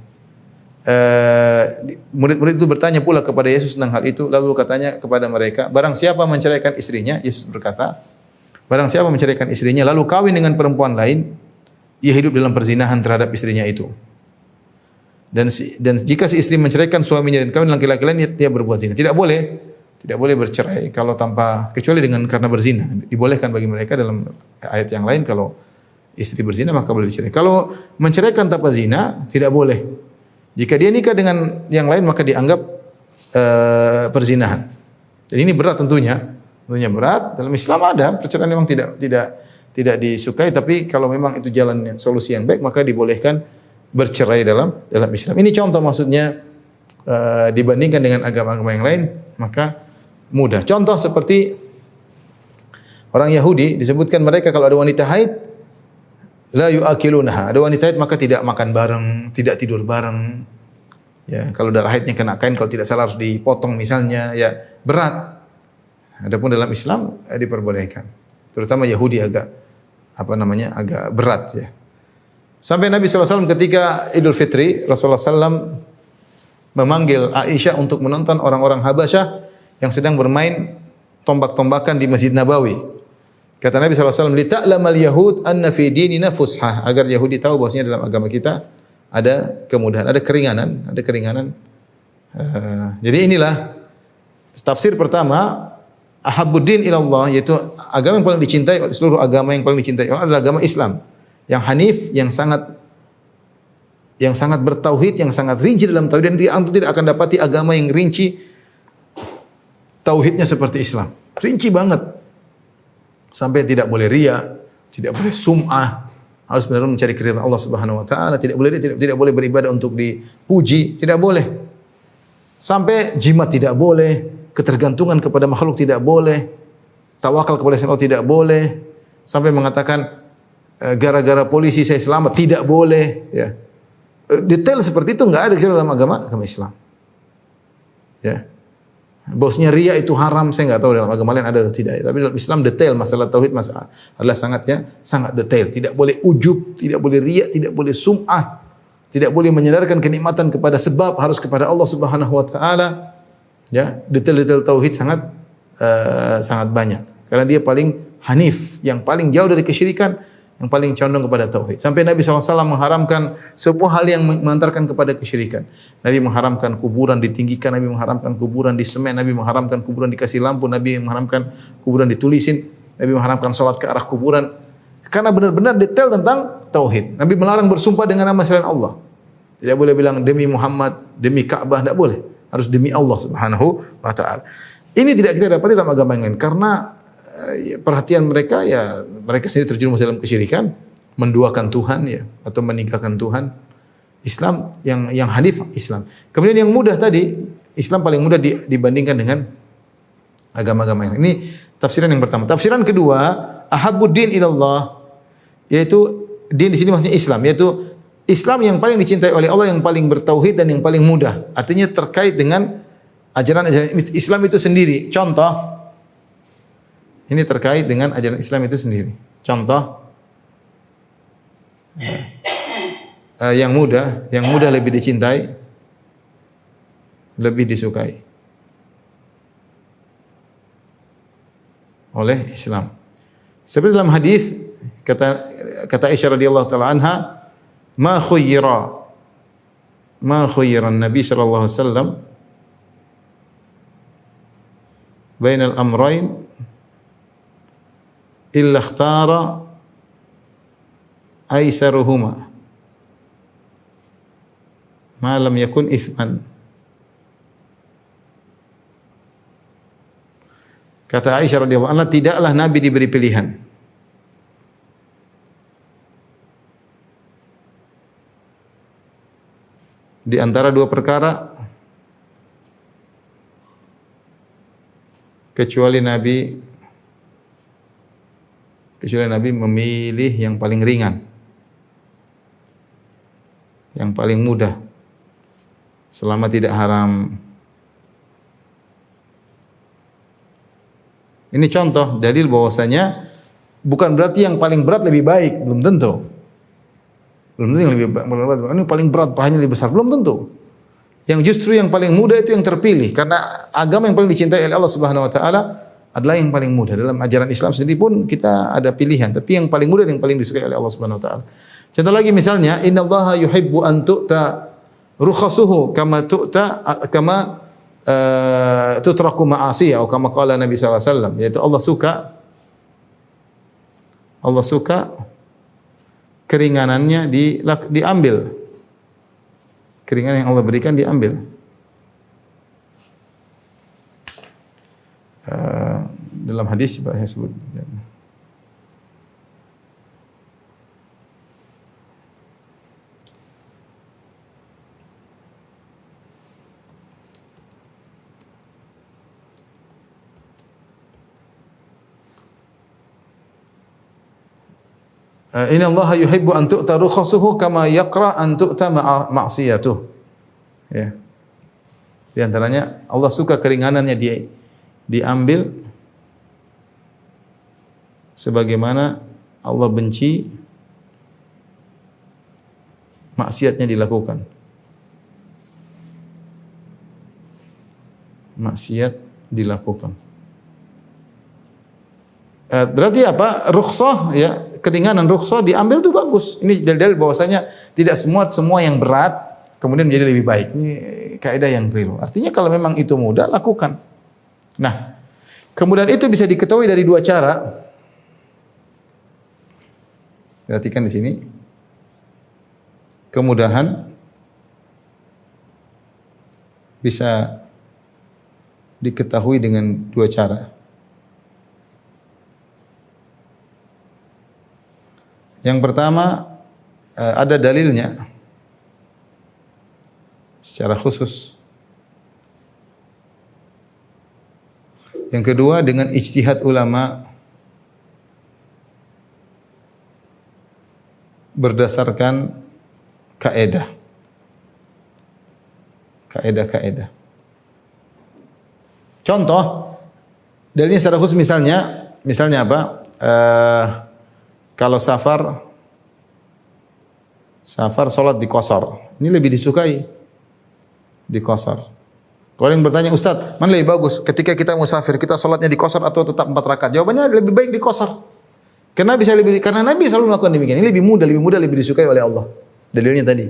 murid-murid itu bertanya pula kepada Yesus tentang hal itu. Lalu katanya kepada mereka, barang siapa menceraikan istrinya, Yesus berkata, barang siapa menceraikan istrinya lalu kawin dengan perempuan lain, ia hidup dalam perzinahan terhadap istrinya itu. Dan jika si istri menceraikan suaminya dan kawin laki-laki lain, dia berbuat zina. Tidak boleh bercerai kalau tanpa kecuali dengan karena berzina. Dibolehkan bagi mereka dalam ayat yang lain kalau istri berzina maka boleh dicerai. Kalau menceraikan tanpa zina tidak boleh. Jika dia nikah dengan yang lain maka dianggap perzinahan. Jadi ini berat tentunya berat. Dalam Islam ada perceraian memang tidak disukai, tapi kalau memang itu jalan solusi yang baik maka dibolehkan bercerai dalam Islam. Ini contoh maksudnya dibandingkan dengan agama-agama yang lain maka mudah. Contoh seperti orang Yahudi disebutkan mereka kalau ada wanita haid la yu'akilunaha. Ada wanita haid maka tidak makan bareng, tidak tidur bareng. Ya, kalau darah haidnya kena kain kalau tidak salah harus dipotong misalnya, ya berat. Adapun dalam Islam diperbolehkan. Terutama Yahudi agak berat ya. Sampai Nabi SAW ketika Idul Fitri, Rasulullah SAW memanggil Aisyah untuk menonton orang-orang Habasyah yang sedang bermain tombak-tombakan di Masjid Nabawi. Kata Nabi SAW, "Lita'lamal yahud anna fi dinina fushah." Agar Yahudi tahu bahwasanya dalam agama kita ada kemudahan, ada keringanan. Jadi inilah tafsir pertama, ahabbuddin ilallah, yaitu agama yang paling dicintai oleh seluruh agama yang paling dicintai adalah agama Islam. Yang hanif, yang sangat bertauhid, yang sangat rinci dalam tauhid, dan antum tidak akan dapati agama yang rinci tauhidnya seperti Islam. Rinci banget. Sampai tidak boleh riya, tidak boleh sum'ah, harus benar-benar mencari keridhaan Allah Subhanahu wa taala, tidak boleh beribadah untuk dipuji, tidak boleh. Sampai jimat tidak boleh, ketergantungan kepada makhluk tidak boleh, tawakal kepada Allah tidak boleh, sampai mengatakan gara-gara polisi saya selamat, tidak boleh, ya. Detail seperti itu enggak ada dalam agama Islam. Ya. Bosnya riya itu haram, saya enggak tahu dalam agama lain ada atau tidak. Tapi dalam Islam detail masalah tauhid adalah sangat detail. Tidak boleh ujub, tidak boleh riya, tidak boleh sum'ah, tidak boleh menyandarkan kenikmatan kepada sebab, harus kepada Allah Subhanahu wa taala. Ya, detail-detail tauhid sangat sangat banyak. Karena dia paling hanif, yang paling jauh dari kesyirikan, yang paling condong kepada tauhid. Sampai Nabi SAW mengharamkan sebuah hal yang mengantarkan kepada kesyirikan. Nabi mengharamkan kuburan ditinggikan, Nabi mengharamkan kuburan disemen, Nabi mengharamkan kuburan dikasih lampu, Nabi mengharamkan kuburan ditulisin, Nabi mengharamkan salat ke arah kuburan. Karena benar-benar detail tentang tauhid. Nabi melarang bersumpah dengan nama selain Allah. Tidak boleh bilang demi Muhammad, demi Ka'bah, tidak boleh. Harus demi Allah Subhanahu wa taala. Ini tidak kita dapati dalam agama yang lain karena perhatian mereka ya mereka sendiri terjerumus dalam kesyirikan, menduakan Tuhan ya atau meninggalkan Tuhan. Islam yang hanif Islam. Kemudian yang mudah tadi, Islam paling mudah dibandingkan dengan agama-agama yang lain. Ini tafsiran yang pertama. Tafsiran kedua, ahabbuddin ilallah, yaitu din di sini maksudnya Islam, yaitu Islam yang paling dicintai oleh Allah, yang paling bertauhid dan yang paling mudah. Artinya terkait dengan ajaran-ajaran Islam itu sendiri. Contoh, ini terkait dengan ajaran Islam itu sendiri. Contoh, yang mudah lebih dicintai, lebih disukai oleh Islam. Seperti dalam hadis kata Aisyah radhiyallahu taala anha, ma khuyyira Nabi sallallahu alaihi wasallam bainal amrayn illa ikhtara aisaruhuma ma lam yakun ithman. Kata Aisyah radhiyallahu anha, tidaklah Nabi diberi pilihan di antara dua perkara kecuali Nabi memilih yang paling ringan, yang paling mudah, selama tidak haram. Ini contoh dalil bahwasanya bukan berarti yang paling berat lebih baik, belum tentu. Belum tentu yang lebih berat, ini paling berat, pahanya lebih besar, belum tentu. Yang justru yang paling mudah itu yang terpilih, karena agama yang paling dicintai oleh Allah Subhanahu wa taala adalah yang paling mudah. Dalam ajaran Islam sendiri pun kita ada pilihan, tapi yang paling mudah dan yang paling disukai oleh Allah Subhanahu wa taala. Contoh lagi misalnya, innallaha yuhibbu an tu'ta rukhasuhu kama tutraku ma'asiyah atau kama qala Nabi sallallahu alaihi wasallam, yaitu Allah suka keringanannya diambil. Keringanan yang Allah berikan diambil. Dalam hadis saya sebut. Inna Allah yuhibbu an tu'ta rukhasuhu kama yakra an tu'ta ma'siyatuh. Ya. Di antaranya Allah suka keringanannya diambil sebagaimana Allah benci maksiatnya dilakukan. Maksiat dilakukan. Berarti apa? Rukhsah ya, keringanan rukhsah diambil itu bagus. Ini dalil bahwasanya tidak semua yang berat kemudian menjadi lebih baik. Ini kaidah yang keliru. Artinya kalau memang itu mudah, lakukan. Nah, kemudian itu bisa diketahui dari dua cara. Perhatikan di sini. Kemudahan bisa diketahui dengan dua cara. Yang pertama, ada dalilnya secara khusus. Yang kedua, dengan ijtihad ulama berdasarkan kaidah. Kaidah-kaidah. Contoh, dalilnya secara khusus misalnya apa? Kalau safar salat di qasar, ini lebih disukai di qasar. Kalau yang bertanya, Ustaz, mana lebih bagus ketika kita musafir, kita sholatnya di qashar atau tetap 4 rakaat? Jawabannya lebih baik di qashar. Karena Nabi selalu melakukan demikian. Ini lebih mudah, lebih disukai oleh Allah. Dalilnya tadi.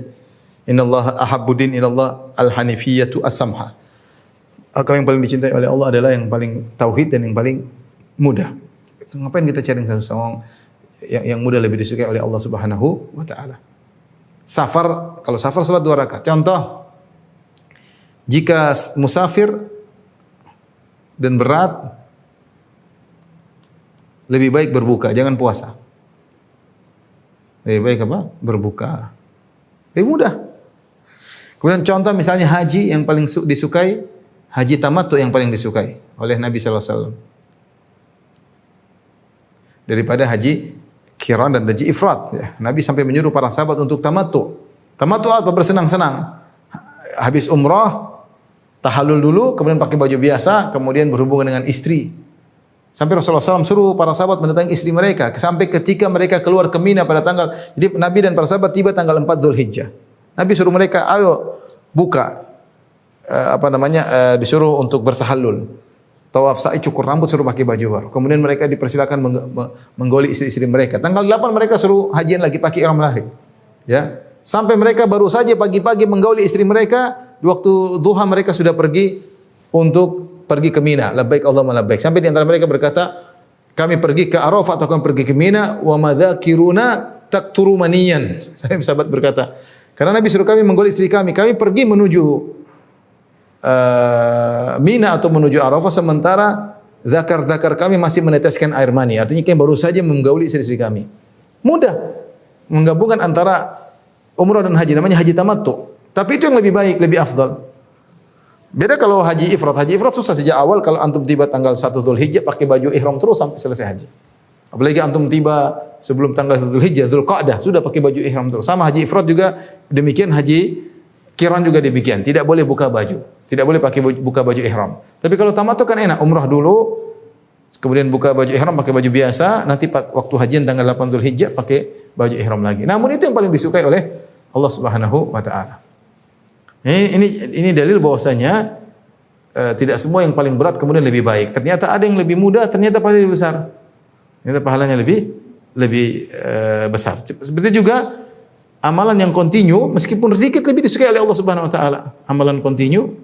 Innallaha ahabbudin ilallah al-hanifiyatu as-samha. Agama yang paling dicintai oleh Allah adalah yang paling tauhid dan yang paling mudah. Ngapain kita cari yang mudah lebih disukai oleh Allah Subhanahu wa taala. Kalau safar salat 2 rakaat. Contoh, jika musafir dan berat, lebih baik berbuka, jangan puasa. Lebih baik apa? Berbuka. Lebih mudah. Kemudian contoh misalnya haji yang paling disukai, haji tamattu yang paling disukai oleh Nabi sallallahu alaihi wasallam. Daripada haji qiran dan haji ifrat, ya. Nabi sampai menyuruh para sahabat untuk tamattu. Tamattu apa? Bersenang-senang. Habis umrah, tahallul dulu, kemudian pakai baju biasa, kemudian berhubungan dengan istri. Sampai Rasulullah SAW suruh para sahabat mendatangi istri mereka. Sampai ketika mereka keluar ke Mina pada tanggal, jadi Nabi dan para sahabat tiba tanggal 4 Dzulhijjah. Nabi suruh mereka, ayo buka, disuruh untuk bertahallul. Tawaf sa'i, cukur rambut, suruh pakai baju baru. Kemudian mereka dipersilakan menggoli istri-istri mereka. Tanggal 8 mereka suruh hajian lagi, pakai ihram lagi. Ya. Sampai mereka baru saja pagi-pagi menggauli istri mereka, di waktu duha mereka sudah pergi ke Mina. Labbaik Allahumma labbaik. Sampai di antara mereka berkata, kami pergi ke Arafah atau kami pergi ke Mina, wa madzakiruna taqturu maniyan. Sahabat berkata, karena Nabi suruh kami menggauli istri kami pergi menuju Mina atau menuju Arafah sementara zakar-zakar kami masih meneteskan air mani. Artinya kami baru saja menggauli istri-istri kami. Mudah menggabungkan antara umrah dan haji, namanya haji tamattu. Tapi itu yang lebih baik, lebih afdal. Beda kalau haji ifrat. Haji ifrat susah sejak awal, kalau antum tiba tanggal 1 Dzulhijjah pakai baju ihram terus sampai selesai haji. Apalagi antum tiba sebelum tanggal 1 Dzulhijjah, Dzulqa'dah, sudah pakai baju ihram terus. Sama haji ifrat juga demikian, haji qiran juga demikian. Tidak boleh buka baju. Tidak boleh buka baju ihram. Tapi kalau tamattu kan enak, umrah dulu, kemudian buka baju ihram pakai baju biasa, nanti waktu hajian tanggal 8 Dzulhijjah pakai baju ihram lagi. Namun itu yang paling disukai oleh Allah Subhanahu wa taala. Ini dalil bahwasanya tidak semua yang paling berat kemudian lebih baik. Ternyata ada yang lebih mudah, ternyata pahalanya lebih besar. Ternyata pahalanya lebih besar. Seperti juga amalan yang kontinu meskipun sedikit lebih disukai oleh Allah Subhanahu wa taala. Amalan kontinu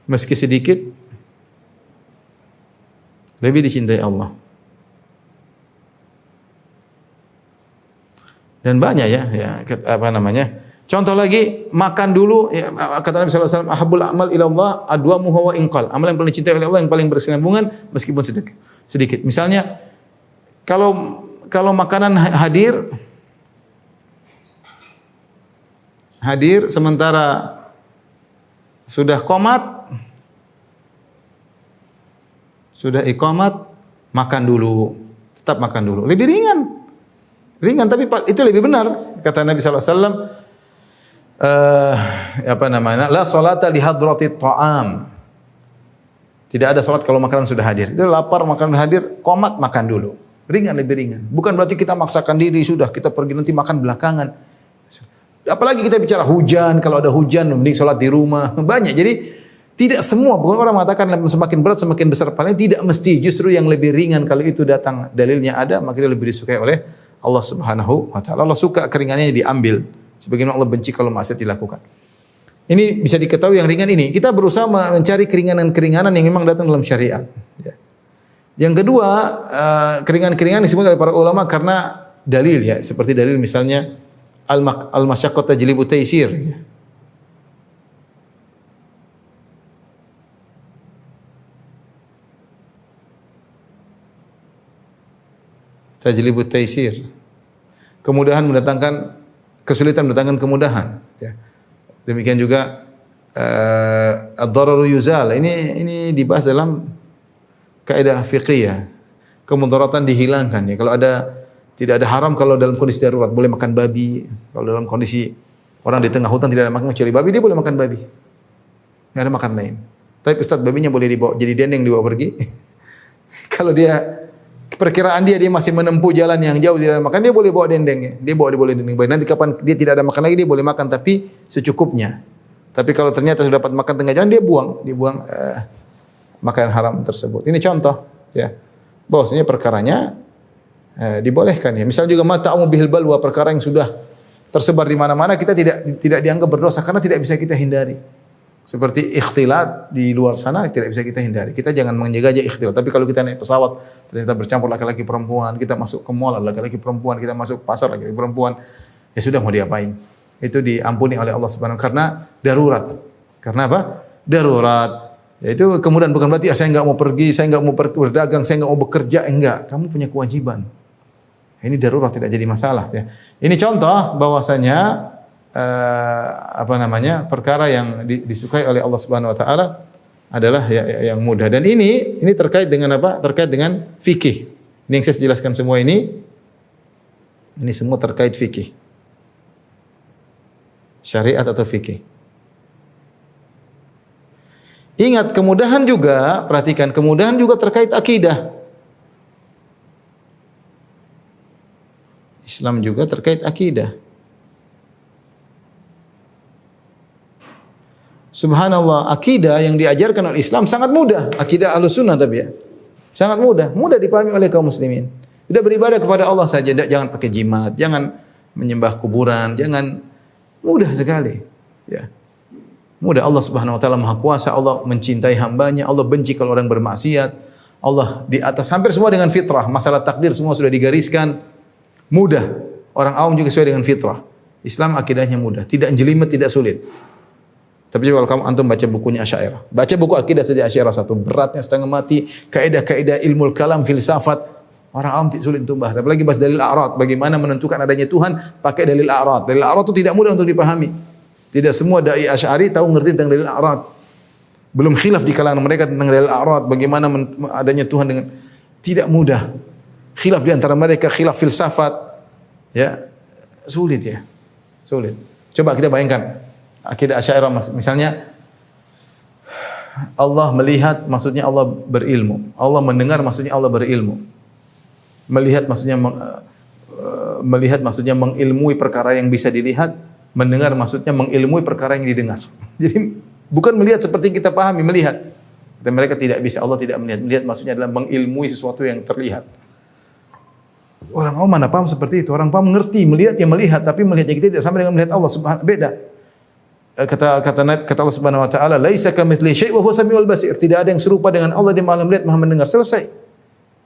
meski sedikit lebih dicintai Allah. Dan banyak contoh lagi, makan dulu, ya, kata Nabi sallallahu alaihi wasallam, ahabbul a'mal ila Allah adwamuhu wa inqal. Amal yang paling dicintai oleh Allah yang paling berkesinambungan meskipun sedikit. Misalnya kalau makanan hadir sementara sudah qomat, sudah iqamat, makan dulu. Tetap makan dulu. Lebih ringan tapi itu lebih benar. Kata Nabi sallallahu alaihi wasallam, la salata li hadratit ta'am. Tidak ada salat kalau makanan sudah hadir. Itu lapar, makanan hadir, qomat, makan dulu. Lebih ringan. Bukan berarti kita maksakan diri, sudah kita pergi nanti makan belakangan. Apalagi kita bicara hujan, kalau ada hujan mending salat di rumah. Banyak. Jadi tidak semua, bukan orang mengatakan semakin berat semakin besar pahalanya, tidak mesti. Justru yang lebih ringan kalau itu datang dalilnya ada, maka itu lebih disukai oleh Allah Subhanahu wa taala. Allah suka keringannya diambil, sebagaimana Allah benci kalau maksiat dilakukan. Ini bisa diketahui yang ringan ini. Kita berusaha mencari keringanan-keringanan yang memang datang dalam syariat. Ya. Yang kedua, keringanan-keringanan disebut oleh para ulama karena dalil, ya, seperti dalil misalnya al-masyaqqah tajlibu taysir. Ya. Tajlibu taysir. Kemudahan mendatangkan kesulitan, mendatangkan kemudahan. Ya. Demikian juga ad-dararu yuzal. Ini dibahas dalam kaidah fiqhiyah. Kemudaratan dihilangkan, ya. Kalau tidak ada haram kalau dalam kondisi darurat, boleh makan babi. Kalau dalam kondisi orang di tengah hutan tidak ada makan kecuali babi, dia boleh makan babi. Enggak ada makan lain. Tapi Ustaz, babinya boleh dibawa jadi dendeng, dibawa pergi. Kalau dia perkiraan dia masih menempuh jalan yang jauh, dia makan, dia boleh bawa dendengnya. Dia boleh dendeng. Nanti kapan dia tidak ada makan lagi, dia boleh makan tapi secukupnya. Tapi kalau ternyata sudah dapat makan tengah jalan, dia buang makanan haram tersebut. Ini contoh ya. Bahwasanya perkaranya dibolehkan ya. Misal juga mata'u bihil balwa, perkara yang sudah tersebar di mana-mana, kita tidak dianggap berdosa karena tidak bisa kita hindari. Seperti ikhtilat di luar sana tidak bisa kita hindari. Kita jangan menjaga aja ikhtilat. Tapi kalau kita naik pesawat ternyata bercampur laki-laki perempuan, kita masuk ke mall laki-laki perempuan, kita masuk pasar laki-laki perempuan, ya sudah mau diapain? Itu diampuni oleh Allah Subhanahu wa taala karena darurat. Karena apa? Darurat. Yaitu kemudian bukan berarti saya enggak mau pergi, saya enggak mau berdagang, saya enggak mau bekerja, enggak. Kamu punya kewajiban. Ini darurat, tidak jadi masalah ya. Ini contoh bahwasanya perkara yang disukai oleh Allah Subhanahu wa taala adalah yang mudah. Dan ini terkait dengan apa? Terkait dengan fikih. Ini yang saya jelaskan semua ini semua terkait fikih. Syariat atau fikih. Ingat, kemudahan juga, perhatikan, kemudahan juga terkait akidah. Islam juga terkait akidah. Subhanallah, akidah yang diajarkan oleh Islam sangat mudah. Akidah Ahlussunnah tapi ya. Sangat mudah, mudah dipahami oleh kaum muslimin. Sudah beribadah kepada Allah saja, jangan pakai jimat, jangan menyembah kuburan, jangan, mudah sekali. Ya. Mudah. Allah Subhanahu wa taala Maha Kuasa, Allah mencintai hambanya, Allah benci kalau orang bermaksiat. Allah di atas hampir semua dengan fitrah. Masalah takdir semua sudah digariskan. Mudah. Orang awam juga sesuai dengan fitrah. Islam akidahnya mudah, tidak jelimet, tidak sulit. Tapi kalau kamu antum baca bukunya Asy'ariyah, baca buku akidah saja Asy'ariyah satu, beratnya setengah mati, kaidah-kaidah ilmu kalam, filsafat, orang awam tidak sulit untuk bahas. Apalagi bahas dalil a'rad, bagaimana menentukan adanya Tuhan pakai dalil a'rad. Dalil a'rad itu tidak mudah untuk dipahami. Tidak semua dai Asy'ari tahu ngerti tentang dalil a'rad. Belum khilaf di kalangan mereka tentang dalil a'rad, bagaimana adanya Tuhan dengan tidak mudah. Khilaf di antara mereka, khilaf filsafat, ya sulit ya, sulit. Coba kita bayangkan. Akidah Asy'ariyah misalnya Allah melihat maksudnya Allah berilmu. Allah mendengar maksudnya Allah berilmu. Melihat maksudnya mengilmui perkara yang bisa dilihat, mendengar maksudnya mengilmui perkara yang didengar. Jadi bukan melihat seperti kita pahami, melihat. Dan mereka tidak bisa, Allah tidak melihat. Melihat maksudnya adalah mengilmui sesuatu yang terlihat. Orang awam mana paham seperti itu? Orang paham mengerti, melihat ya melihat, tapi melihatnya kita tidak sama dengan melihat Allah Subhanahu beda. Kata Allah Subhanahu wa taala, "Laisa kamitslihi syai' wa huwa samiul basir." Tidak ada yang serupa dengan Allah, Dia Maha melihat, Maha mendengar. Selesai.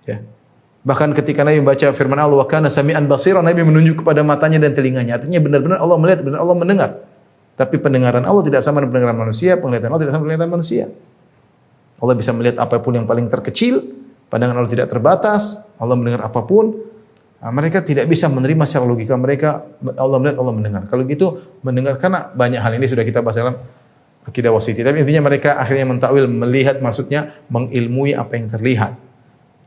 Ya. Bahkan ketika Nabi membaca firman Allah, "Wa kana sami'an basira," Nabi menunjuk kepada matanya dan telinganya. Artinya benar-benar Allah melihat, benar Allah mendengar. Tapi pendengaran Allah tidak sama dengan pendengaran manusia, penglihatan Allah tidak sama dengan penglihatan manusia. Allah bisa melihat apapun yang paling terkecil, pandangan Allah tidak terbatas, Allah mendengar apapun. Mereka tidak bisa menerima secara logika mereka, Allah melihat, Allah mendengar. Kalau gitu mendengar, karena banyak hal ini sudah kita bahas dalam akidah wasiti. Tapi intinya mereka akhirnya mentakwil, melihat maksudnya mengilmui apa yang terlihat.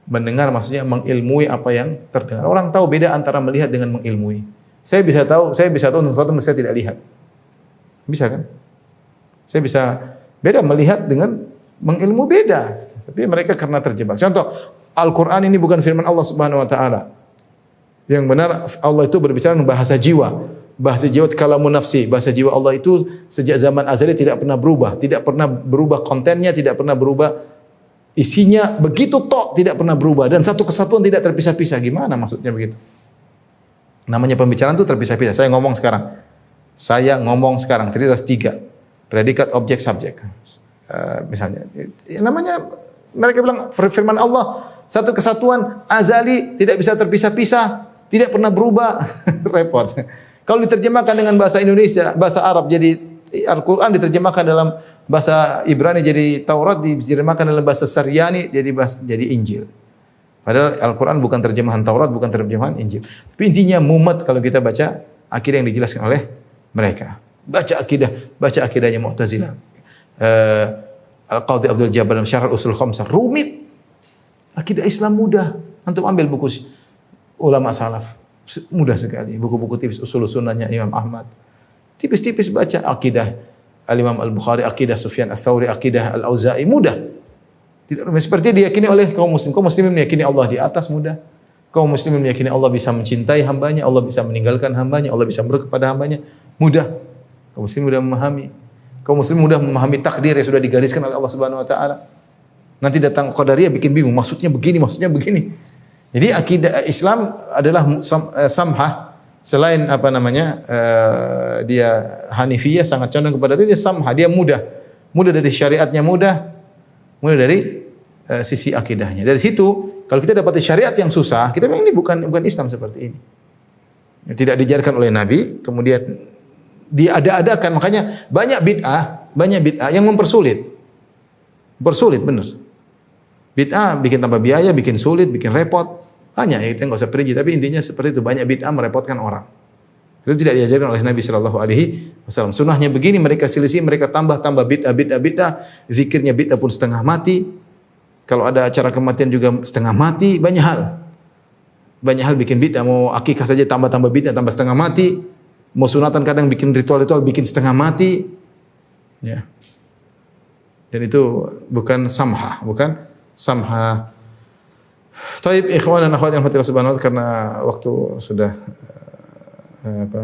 Mendengar maksudnya mengilmui apa yang terdengar. Orang tahu beda antara melihat dengan mengilmui. Saya bisa tahu sesuatu yang saya tidak lihat. Bisa kan? Saya bisa beda melihat dengan mengilmui, beda. Tapi mereka karena terjebak. Contoh, Al-Quran ini bukan firman Allah Subhanahu wa taala. Yang benar Allah itu berbicara tentang bahasa jiwa. Bahasa jiwa kalamun nafsi. Bahasa jiwa Allah itu sejak zaman azali tidak pernah berubah. Tidak pernah berubah kontennya, tidak pernah berubah isinya. Begitu tok, tidak pernah berubah. Dan satu kesatuan tidak terpisah-pisah. Gimana maksudnya begitu? Namanya pembicaraan itu terpisah-pisah. Saya ngomong sekarang. Terdiri atas 3. Predikat, objek, subjek. Misalnya. Namanya, mereka bilang firman Allah, satu kesatuan azali, tidak bisa terpisah-pisah. Tidak pernah berubah. Repot. Kalau diterjemahkan dengan bahasa Indonesia, bahasa Arab jadi Al-Quran, diterjemahkan dalam bahasa Ibrani jadi Taurat, diterjemahkan dalam bahasa Syriani jadi Injil. Padahal Al-Quran bukan terjemahan Taurat, bukan terjemahan Injil. Tapi intinya mumet kalau kita baca akidah yang dijelaskan oleh mereka. Baca akidahnya Mu'tazilah. Al-Qadhi Abdul Jabbar dalam Syarh Usul Khamsah, rumit. Akidah Islam mudah. Antum ambil buku ulama salaf, mudah sekali. Buku-buku tipis usul sunnahnya Imam Ahmad. Tipis-tipis baca akidah Al-Imam Al-Bukhari, akidah Sufyan Ats-Tsauri, akidah Al-Auza'i, mudah. Tidak seperti diyakini oleh kaum muslim. Kaum muslimin meyakini Allah di atas mudah. Kaum muslimin meyakini Allah bisa mencintai hambanya, Allah bisa meninggalkan hambanya, Allah bisa berkepada kepada hambanya. Mudah. Kaum muslim mudah memahami. Kaum muslim mudah memahami takdir yang sudah digariskan oleh Allah Subhanahu wa taala. Nanti datang Qadariyah bikin bingung, maksudnya begini, maksudnya begini. Jadi akidah Islam adalah samhah. Selain apa namanya, dia Hanifiyah sangat condong kepada itu, dia samhah, dia mudah. Mudah dari syariatnya mudah dari sisi akidahnya. Dari situ kalau kita dapat syariat yang susah, kita bilang ini bukan Islam seperti ini. Tidak diajarkan oleh Nabi, kemudian diada-adakan, makanya banyak bid'ah yang mempersulit. Bersulit benar. Bid'ah bikin tambah biaya, bikin sulit, bikin repot. Banyak ya, kita enggak usah perinci, tapi intinya seperti itu, banyak bid'ah merepotkan orang. Itu tidak diajarkan oleh Nabi sallallahu alaihi wasallam. Sunnahnya begini, mereka selisih, mereka tambah bid'ah, zikirnya bid'ah pun setengah mati. Kalau ada acara kematian juga setengah mati, banyak hal. Banyak hal bikin bid'ah, mau akikah saja tambah bid'ah, tambah setengah mati. Mau sunatan kadang bikin ritual-ritual bikin setengah mati. Ya. Dan itu bukan samhah. Taib ikhwan dan akhwat yang hati subhanahu wa ta'ala, karena waktu sudah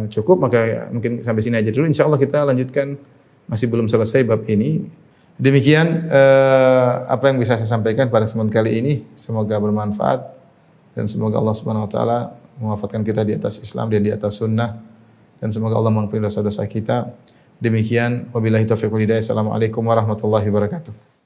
cukup, maka mungkin sampai sini aja dulu. Insyaallah kita lanjutkan, masih belum selesai bab ini. Demikian apa yang bisa saya sampaikan pada kesempatan kali ini. Semoga bermanfaat dan semoga Allah Subhanahu wa taala mewafatkan kita di atas Islam dan di atas sunnah, dan semoga Allah mengampuni dosa-dosa kita. Demikian wabillahi taufiq wal hidayah. Assalamualaikum warahmatullahi wabarakatuh.